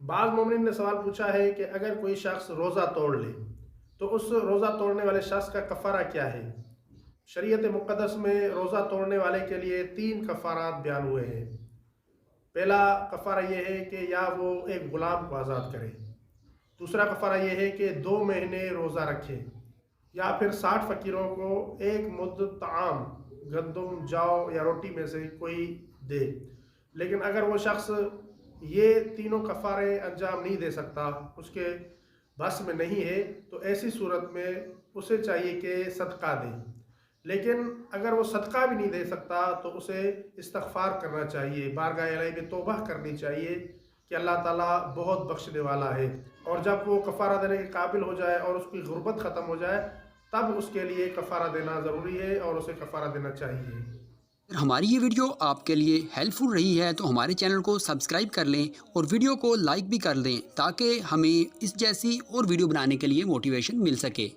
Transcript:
بعض مومنین نے سوال پوچھا ہے کہ اگر کوئی شخص روزہ توڑ لے تو اس روزہ توڑنے والے شخص کا کفارہ کیا ہے؟ شریعت مقدس میں روزہ توڑنے والے کے لیے 3 کفارات بیان ہوئے ہیں۔ پہلا کفارہ یہ ہے کہ یا وہ ایک غلام کو آزاد کرے، دوسرا کفارہ یہ ہے کہ 2 مہینے روزہ رکھے، یا پھر 60 فقیروں کو ایک مد طعام گندم، جو یا روٹی میں سے کوئی دے۔ لیکن اگر وہ شخص یہ تینوں کفارے انجام نہیں دے سکتا، اس کے بس میں نہیں ہے، تو ایسی صورت میں اسے چاہیے کہ صدقہ دے۔ لیکن اگر وہ صدقہ بھی نہیں دے سکتا تو اسے استغفار کرنا چاہیے، بارگاہ الہی میں توبہ کرنی چاہیے کہ اللہ تعالیٰ بہت بخشنے والا ہے۔ اور جب وہ کفارہ دینے کے قابل ہو جائے اور اس کی غربت ختم ہو جائے، تب اس کے لیے کفارہ دینا ضروری ہے اور اسے کفارہ دینا چاہیے۔ اگر ہماری یہ ویڈیو آپ کے لیے ہیلپ فل رہی ہے تو ہمارے چینل کو سبسکرائب کر لیں اور ویڈیو کو لائک بھی کر دیں تاکہ ہمیں اس جیسی اور ویڈیو بنانے کے لیے موٹیویشن مل سکے۔